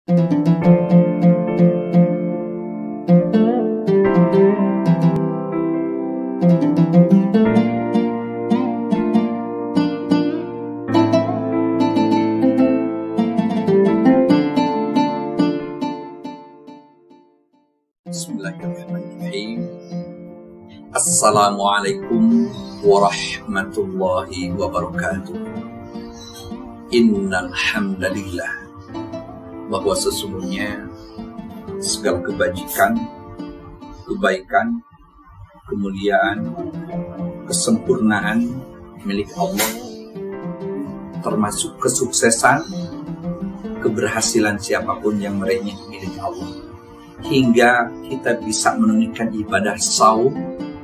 Bismillahirrahmanirrahim. Assalamualaikum warahmatullahi wabarakatuh. Innal hamdalillah, bahwa sesungguhnya segala kebajikan, kebaikan, kemuliaan, kesempurnaan milik Allah, termasuk kesuksesan, keberhasilan siapapun yang meraihnya milik Allah. Hingga kita bisa menunaikan ibadah saum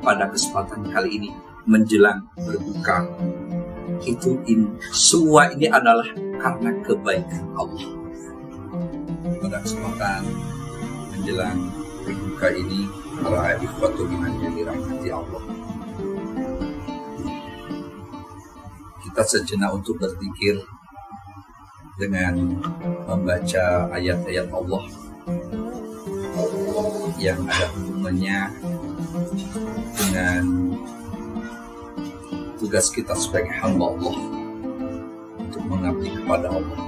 pada kesempatan kali ini menjelang berbuka. Semua ini adalah karena kebaikan Allah. Pada kesempatan menjelang berbuka ini, para ikhwatu iman yang dirahmati Allah, kita sejenak untuk berzikir dengan membaca ayat-ayat Allah yang ada hubungannya dengan tugas kita sebagai hamba Allah untuk mengabdi kepada Allah.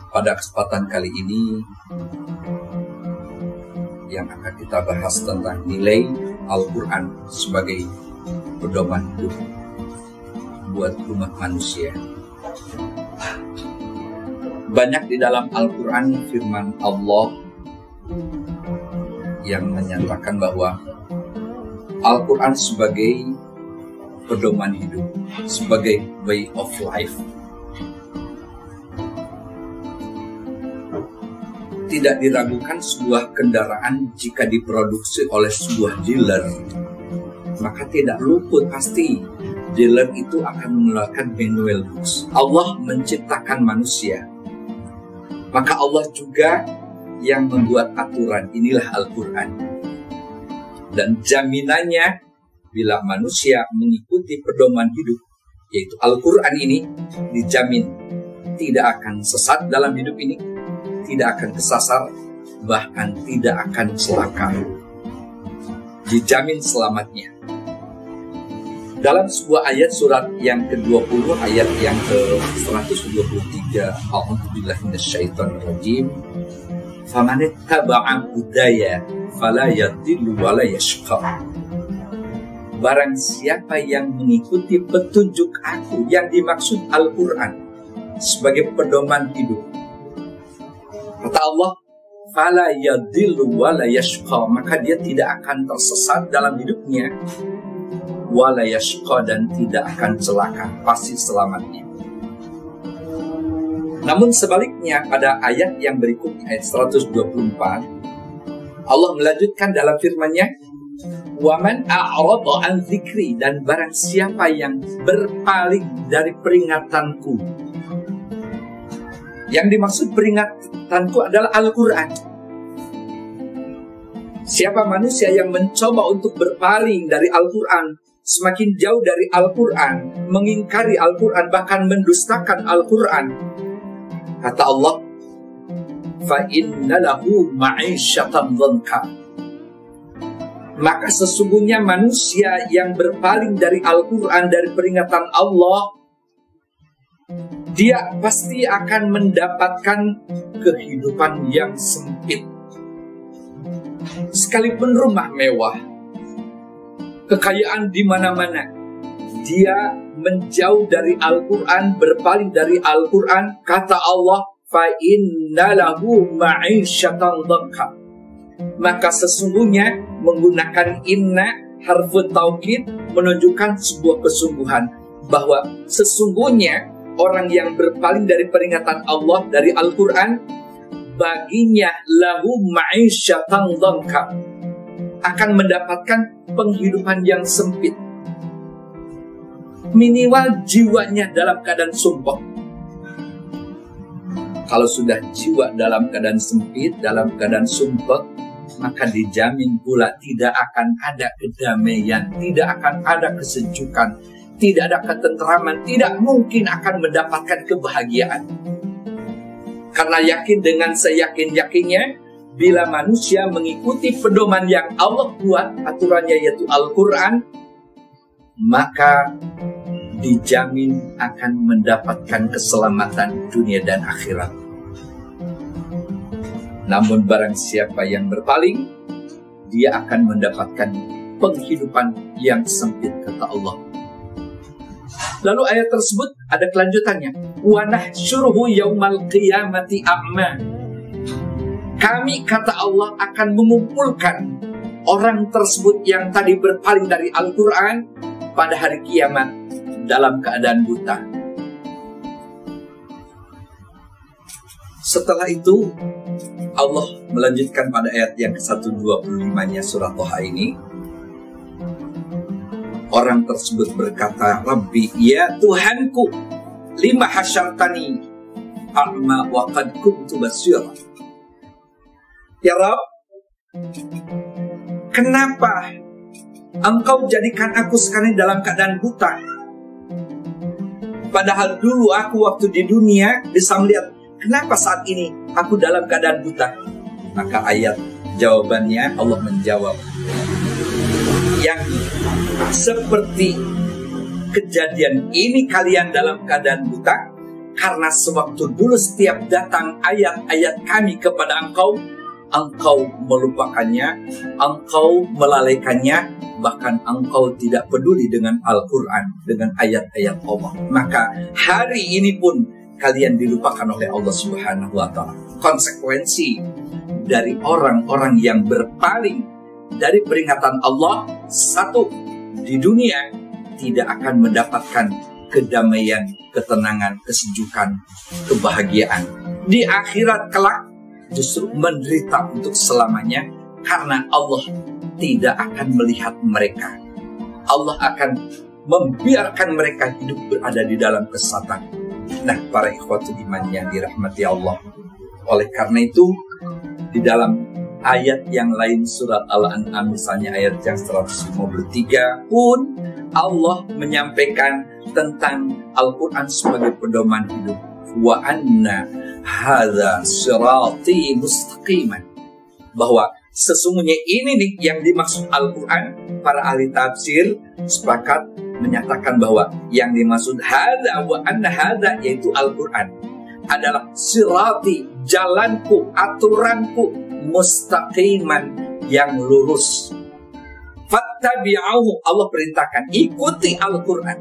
Pada kesempatan kali ini yang akan kita bahas tentang nilai Al-Quran sebagai pedoman hidup buat umat manusia. Banyak di dalam Al-Quran firman Allah yang menyatakan bahwa Al-Quran sebagai pedoman hidup, sebagai way of life. Tidak diragukan sebuah kendaraan jika diproduksi oleh sebuah dealer, maka tidak luput pasti dealer itu akan mengeluarkan manual books. Allah menciptakan manusia, maka Allah juga yang membuat aturan. Inilah Al-Quran. Dan jaminannya bila manusia mengikuti pedoman hidup, yaitu Al-Quran ini, dijamin tidak akan sesat dalam hidup ini, tidak akan kesasar, bahkan tidak akan celaka. Dijamin selamatnya. Dalam sebuah ayat surat yang ke-20, ayat yang ke-123, A'udzubillahi minasyaitonirrajim. Faman ittaba'a hudaya fala yadhillu wa la yashqa. Barang siapa yang mengikuti petunjuk aku, yang dimaksud Al-Quran sebagai pedoman hidup, kata Allah, fala yadhillu wa la yashqa, maka dia tidak akan tersesat dalam hidupnya, wa la yashqa, dan tidak akan celaka, pasti selamatnya. Namun sebaliknya pada ayat yang berikutnya, ayat 124, Allah melanjutkan dalam firman-Nya, "Waman a'rada an dzikri," dan barang siapa yang berpaling dari peringatanku. Yang dimaksud peringatanku adalah Al-Quran. Siapa manusia yang mencoba untuk berpaling dari Al-Quran, semakin jauh dari Al-Quran, mengingkari Al-Quran, bahkan mendustakan Al-Quran, kata Allah, fa inna lahu ma'isyatan dhanka, maka sesungguhnya manusia yang berpaling dari Al-Quran, dari peringatan Allah, dia pasti akan mendapatkan kehidupan yang sempit. Sekalipun rumah mewah, kekayaan di mana-mana, dia menjauh dari Al-Quran, berpaling dari Al-Quran, kata Allah, fa inna lahu ma'isyatan dhanka, maka sesungguhnya menggunakan inna harfu taukid menunjukkan sebuah kesungguhan, bahwa sesungguhnya orang yang berpaling dari peringatan Allah, dari Al-Quran, baginya lahu ma'isyatan dhanka, akan mendapatkan penghidupan yang sempit. Minimal jiwanya dalam keadaan sumpah. Kalau sudah jiwa dalam keadaan sempit, dalam keadaan sumpah, maka dijamin pula tidak akan ada kedamaian, tidak akan ada kesejukan, tidak ada ketentraman, tidak mungkin akan mendapatkan kebahagiaan. Karena yakin dengan seyakin-yakinnya, bila manusia mengikuti pedoman yang Allah buat, aturannya yaitu Al-Quran, maka dijamin akan mendapatkan keselamatan dunia dan akhirat. Namun barang siapa yang berpaling, dia akan mendapatkan penghidupan yang sempit, kata Allah. Lalu ayat tersebut ada kelanjutannya. Wa nahsyuruhu yaumal qiyamati a'ma. Kami, kata Allah, akan mengumpulkan orang tersebut yang tadi berpaling dari Al-Quran pada hari kiamat dalam keadaan buta. Setelah itu Allah melanjutkan pada ayat yang ke-125-nya surah Thaha ini. Orang tersebut berkata, Rabbi, ya Tuhanku, lima hasyartani a'ma wa qad kuntu basira. Ya Rabb, kenapa Engkau jadikan aku sekarang dalam keadaan buta? Padahal dulu aku waktu di dunia bisa melihat. Kenapa saat ini aku dalam keadaan buta? Maka ayat jawabannya Allah menjawab, yang seperti kejadian ini kalian dalam keadaan buta, karena sewaktu dulu setiap datang ayat-ayat kami kepada engkau, engkau melupakannya, engkau melalaikannya, bahkan engkau tidak peduli dengan Al-Quran, dengan ayat-ayat Allah. Maka hari ini pun kalian dilupakan oleh Allah Subhanahu wa Ta'ala. Konsekuensi dari orang-orang yang berpaling dari peringatan Allah, satu, di dunia tidak akan mendapatkan kedamaian, ketenangan, kesejukan, kebahagiaan. Di akhirat kelak justru menderita untuk selamanya, karena Allah tidak akan melihat mereka. Allah akan membiarkan mereka hidup berada di dalam kesesatan. Nah, para ikhwatul iman yang dirahmati Allah, oleh karena itu di dalam ayat yang lain surat Al-An'am, misalnya ayat yang 153 pun Allah menyampaikan tentang Al-Quran sebagai pedoman hidup. Wa anna hadza sirati mustaqiman, bahwa sesungguhnya ini nih yang dimaksud Al-Quran. Para ahli tafsir sepakat menyatakan bahwa yang dimaksud hadza wa anna hadza, yaitu Al-Quran, adalah sirati, jalanku, aturanku, mustaqiman, yang lurus. Fattabi'uhu, Allah perintahkan, ikuti Al-Quran.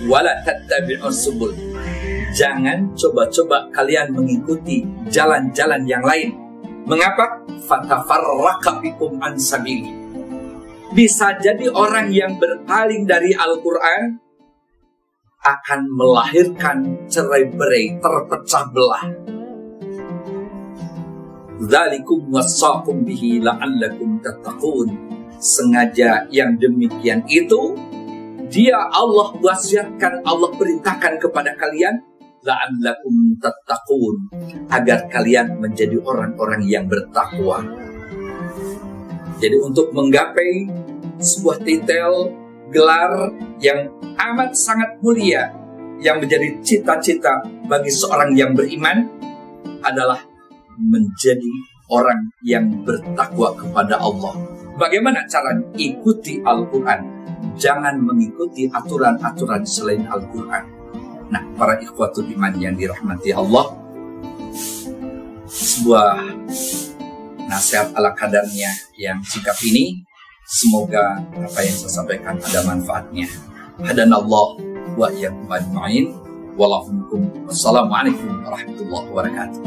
Wala tattabi'us subul, jangan coba-coba kalian mengikuti jalan-jalan yang lain. Mengapa? Fatafarraqa bikum an sabili. Bisa jadi orang yang berpaling dari Al-Quran akan melahirkan cerai-berai, terpecah belah. Dzalikum wassaqum bihi la'allakum tattaqun. Sengaja yang demikian itu dia Allah wasiatkan, Allah perintahkan kepada kalian, la'allakum tattaqun, agar kalian menjadi orang-orang yang bertakwa. Jadi untuk menggapai sebuah titel gelar yang amat sangat mulia, yang menjadi cita-cita bagi seorang yang beriman, adalah menjadi orang yang bertakwa kepada Allah. Bagaimana cara ikuti Al-Quran? Jangan mengikuti aturan-aturan selain Al-Quran. Nah, para ikhwatul iman yang dirahmati Allah, sebuah nasihat ala kadarnya yang sikap ini, semoga apa yang saya sampaikan ada manfaatnya. Hadanallah wa iyyakum ajma'in. Wassalamualaikum warahmatullahi wabarakatuh.